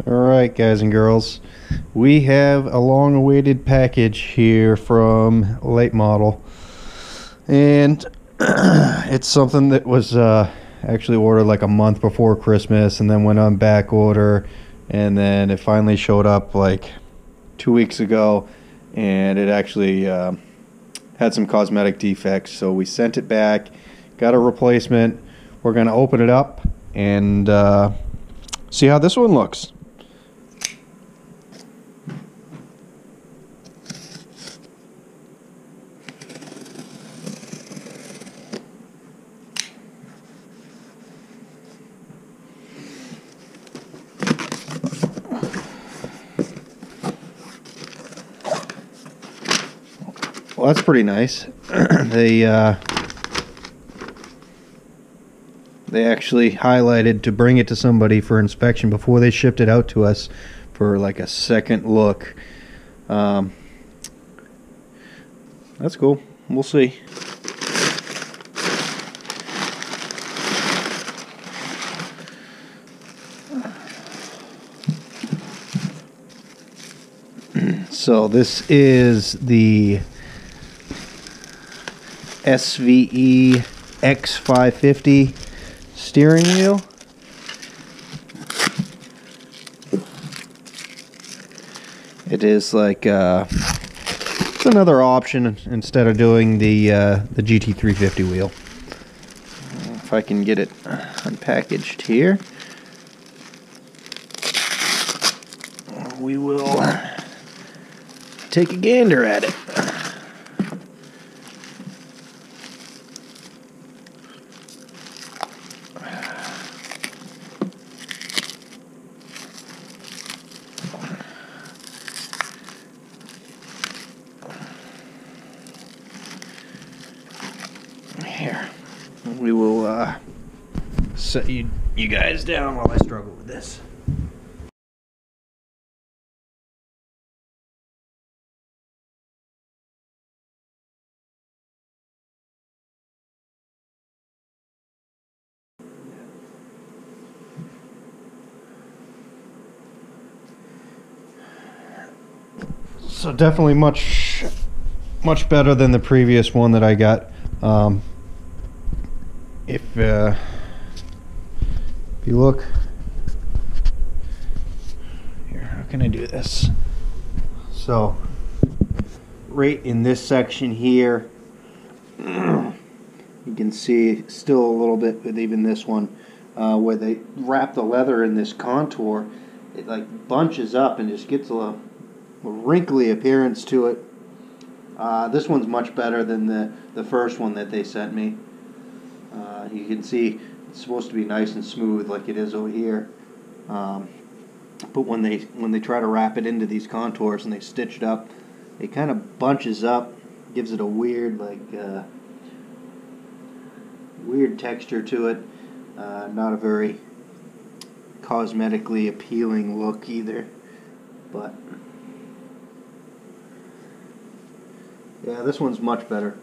Alright guys and girls, we have a long awaited package here from Late Model, and it's something that was actually ordered like a month before Christmas and then went on back order, and then it finally showed up like 2 weeks ago, and it actually had some cosmetic defects, so we sent it back, got a replacement. We're going to open it up and see how this one looks. Well, that's pretty nice. They actually highlighted to bring it to somebody for inspection before they shipped it out to us for like a second look. That's cool. We'll see. So this is the SVE X550 steering wheel. It is like it's another option instead of doing the GT350 wheel. If I can get it unpackaged here, we will take a gander at it. Here, we will set you guys down while I struggle with this. So definitely much better than the previous one that I got. If you look here, how can I do this? So right in this section here, you can see still a little bit with even this one, where they wrap the leather in this contour, it like bunches up and just gets a wrinkly appearance to it. This one's much better than the first one that they sent me. You can see it's supposed to be nice and smooth like it is over here, but when they try to wrap it into these contours and they stitch it up, it kind of bunches up, gives it a weird weird texture to it. Not a very cosmetically appealing look either, but yeah, this one's much better.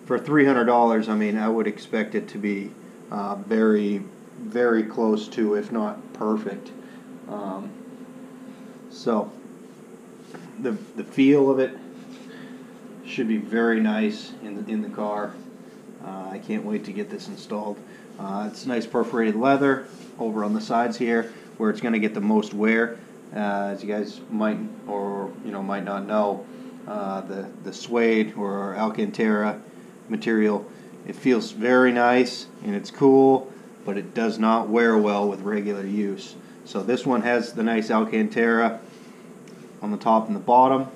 For $300, I mean, I would expect it to be very, very close to, if not perfect. So the feel of it should be very nice in the car. I can't wait to get this installed. It's nice perforated leather over on the sides here, where it's going to get the most wear. As you guys might might not know, the suede or Alcantara material, it feels very nice and it's cool, but it does not wear well with regular use. So this one has the nice Alcantara on the top and the bottom,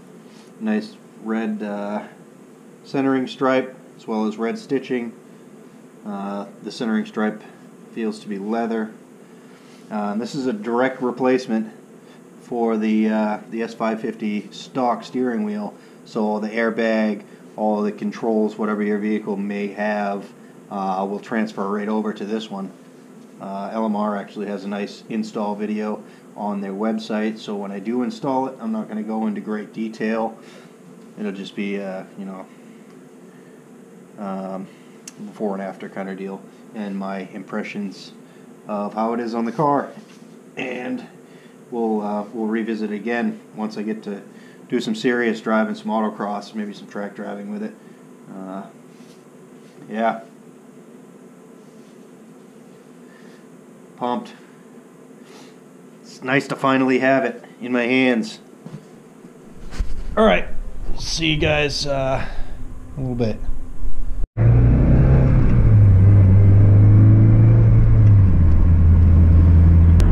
nice red centering stripe as well as red stitching. The centering stripe feels to be leather. This is a direct replacement for the S550 stock steering wheel. So the airbag, all the controls, whatever your vehicle may have, will transfer right over to this one. LMR actually has a nice install video on their website, so when I do install it, I'm not going to go into great detail. It'll just be before and after kind of deal, and my impressions of how it is on the car. And we'll revisit it again once I get to do some serious driving, some autocross, maybe some track driving with it. Yeah. Pumped. It's nice to finally have it in my hands. Alright, see you guys in a little bit.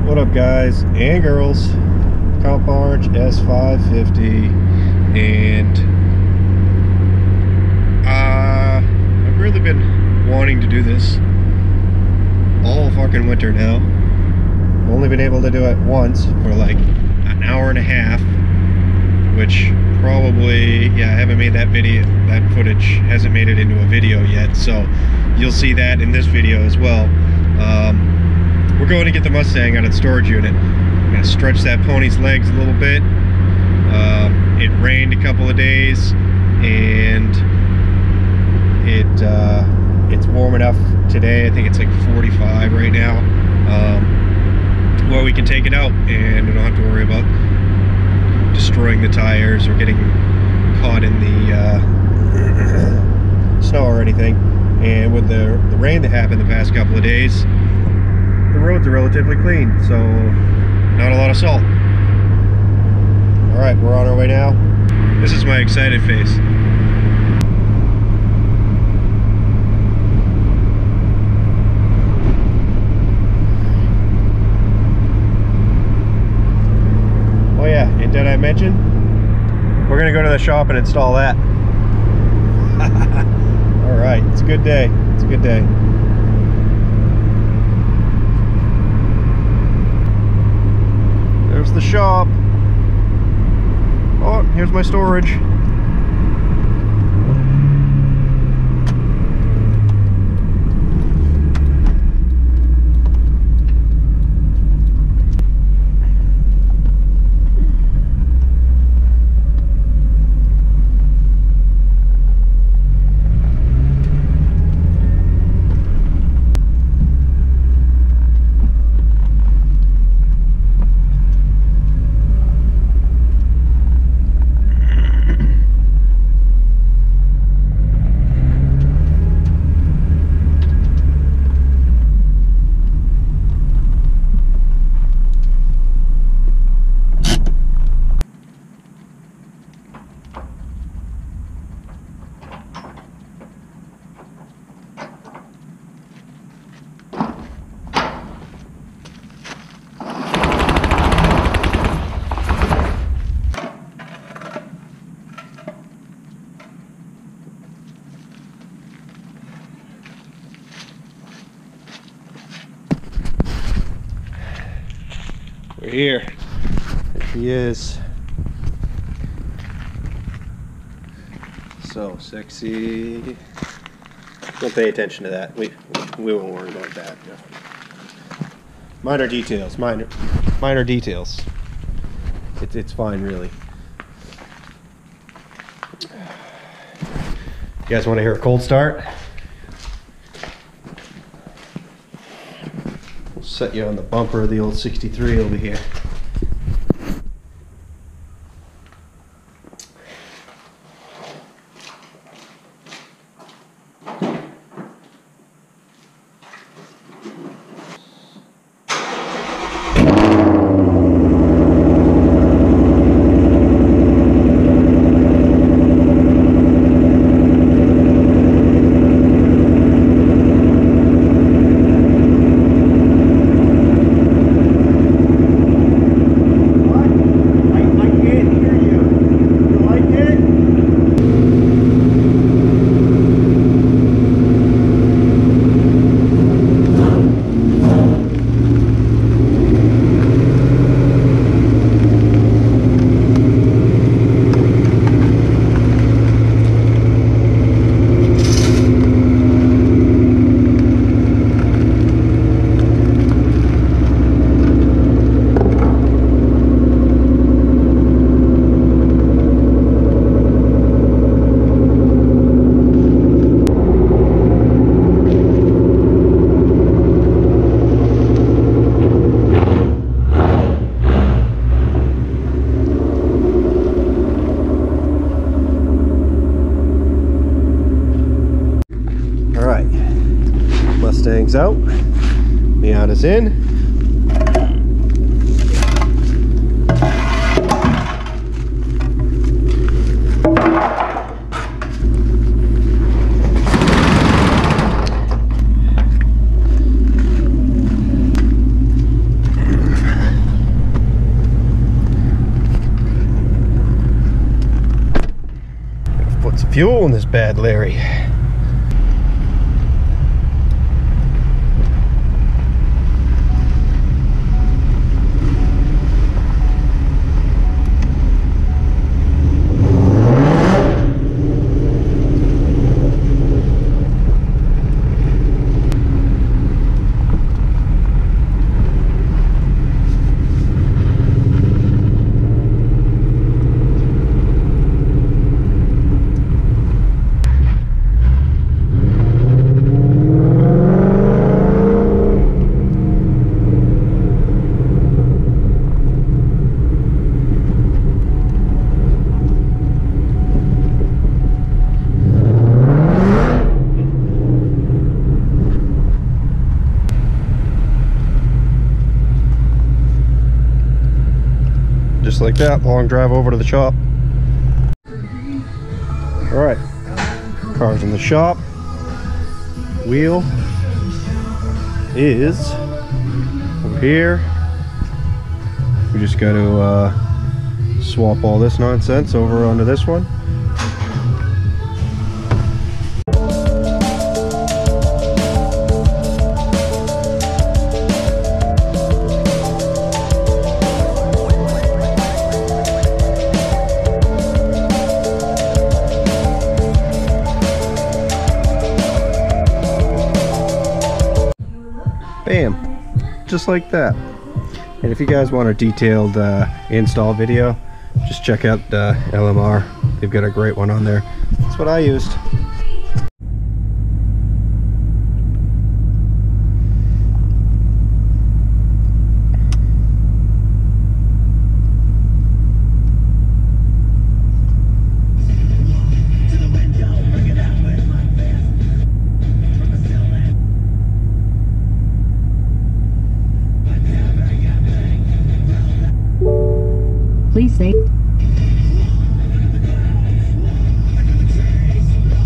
What up, guys and girls? Comp Orange S550, and I've really been wanting to do this all fucking winter now. I've only been able to do it once for like an hour and a half, which probably, yeah, I haven't made that video, that footage hasn't made it into a video yet, so you'll see that in this video as well. We're going to get the Mustang out of the storage unit. I'm going to stretch that pony's legs a little bit. It rained a couple of days, and it's warm enough today. I think it's like 45 right now. Well, we can take it out and we don't have to worry about destroying the tires or getting caught in the snow or anything. And with the rain that happened the past couple of days, the roads are relatively clean, so not a lot of salt. Alright, we're on our way now. This is my excited face. Oh yeah, and did I mention? We're gonna go to the shop and install that. Alright, it's a good day. It's a good day. There's the shop. Oh, here's my storage. We're here. There she is. So sexy. Don't pay attention to that. We won't worry about that. Minor details. Minor details. It's fine, really. You guys want to hear a cold start? Set you on the bumper of the old 63 over here. Miata's in. Put some fuel in this bad Larry. Just like that, long drive over to the shop. All right, car's in the shop. Wheel is over here. We just got to swap all this nonsense over onto this one. Bam, just like that. And if you guys want a detailed install video, just check out LMR. They've got a great one on there. That's what I used. Please say.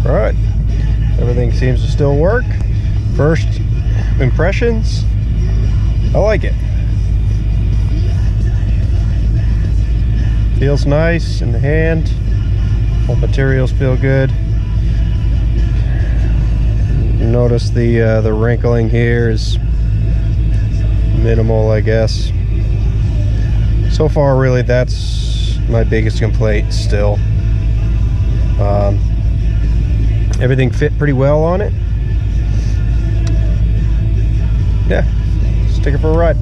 All right, everything seems to still work. First impressions, I like it. Feels nice in the hand. All materials feel good. Notice the wrinkling here is minimal, I guess. So far, really, that's my biggest complaint still. Everything fit pretty well on it. Yeah, let's take it for a ride.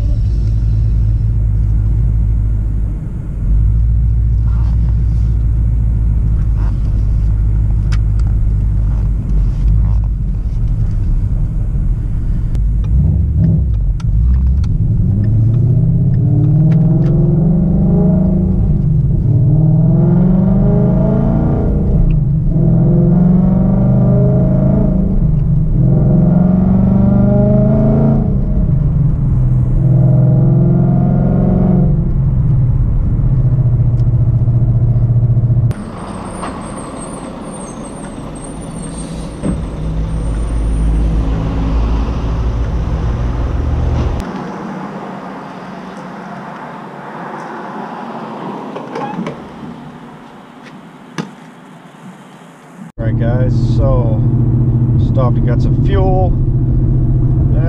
Alright guys, so stopped and got some fuel. Doing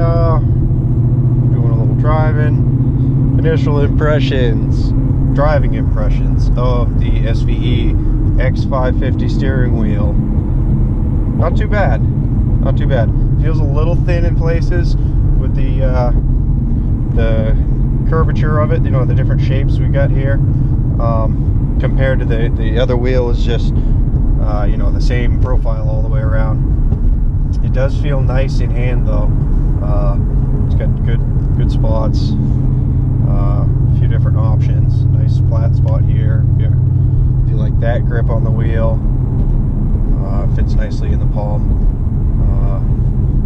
a little driving. Initial impressions, driving impressions of the SVE X550 steering wheel. Not too bad, not too bad. Feels a little thin in places with the curvature of it, you know, the different shapes we got here. Compared to the other wheel is just you know, the same profile all the way around. It does feel nice in hand though. It's got good spots, a few different options. Nice flat spot here. If you like that grip on the wheel, fits nicely in the palm.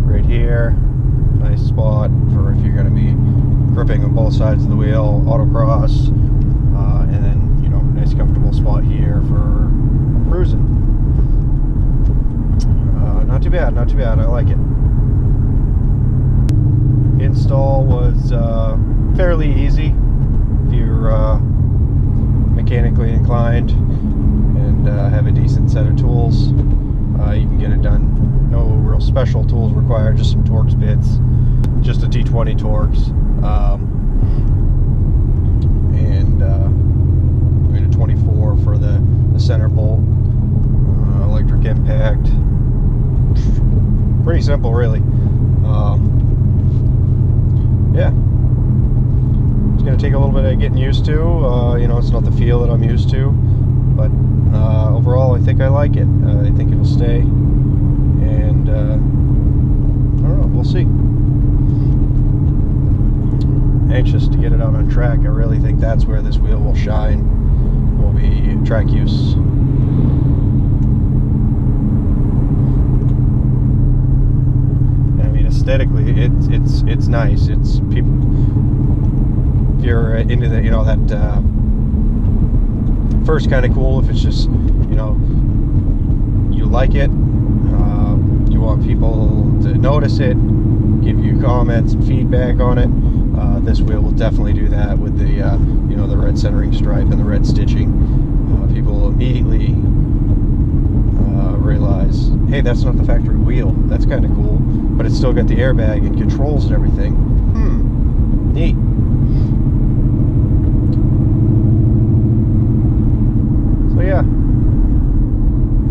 Right here, nice spot for if you're both sides of the wheel, autocross, and then, you know, nice comfortable spot here for cruising. Not too bad, not too bad. I like it. Install was fairly easy if you're mechanically inclined and have a decent set of tools. You can get it done. No real special tools required, just some Torx bits, just a T20 Torx, and I mean a 24 for the center bolt, electric impact. Pretty simple, really. Yeah, it's going to take a little bit of getting used to. You know, it's not the feel that I'm used to, but overall I think I like it. I think it'll stay, and I don't know, we'll see. Anxious to get it out on track. I really think that's where this wheel will shine, will be track use. I mean, aesthetically it's nice. It's people, if you're into the, you know, that first kind of cool, if it's just, you know, you like it, you want people to notice it, give you comments and feedback on it, this wheel will definitely do that with the you know, the red centering stripe and the red stitching. People will immediately realize, hey, that's not the factory wheel. That's kind of cool, but it's still got the airbag and controls and everything. Neat. So yeah,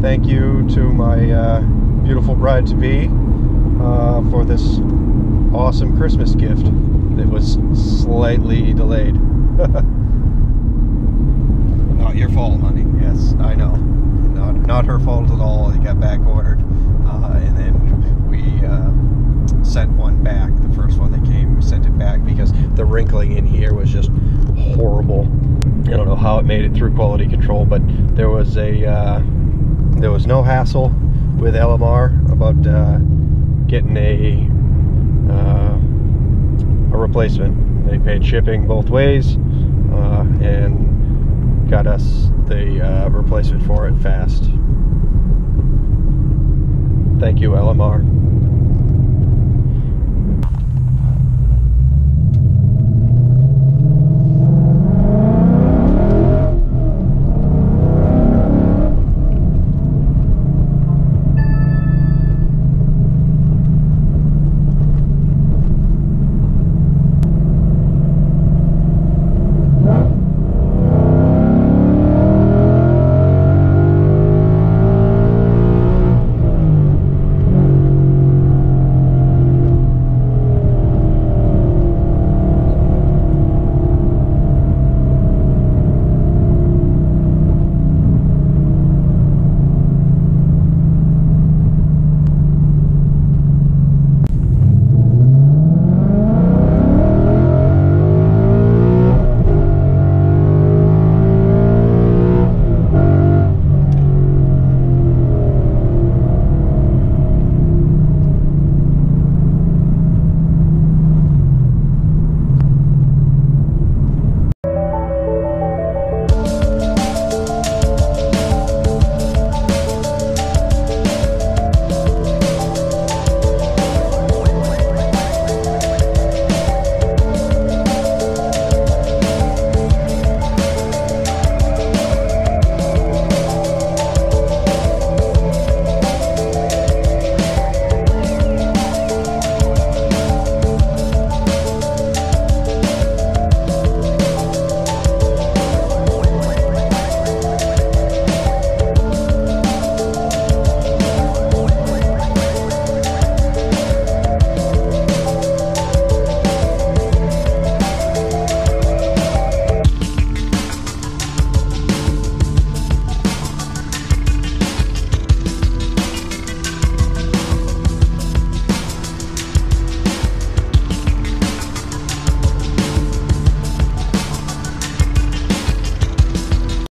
thank you to my beautiful bride-to-be for this awesome Christmas gift that was slightly delayed. Not your fault, honey. Yes, I know. Not her fault at all. It got back ordered, and then we sent one back. The first one that came, we sent it back because the wrinkling in here was just horrible. I don't know how it made it through quality control, but there was no hassle with LMR about getting a replacement. They paid shipping both ways and got us the replacement for it fast. Thank you, LMR.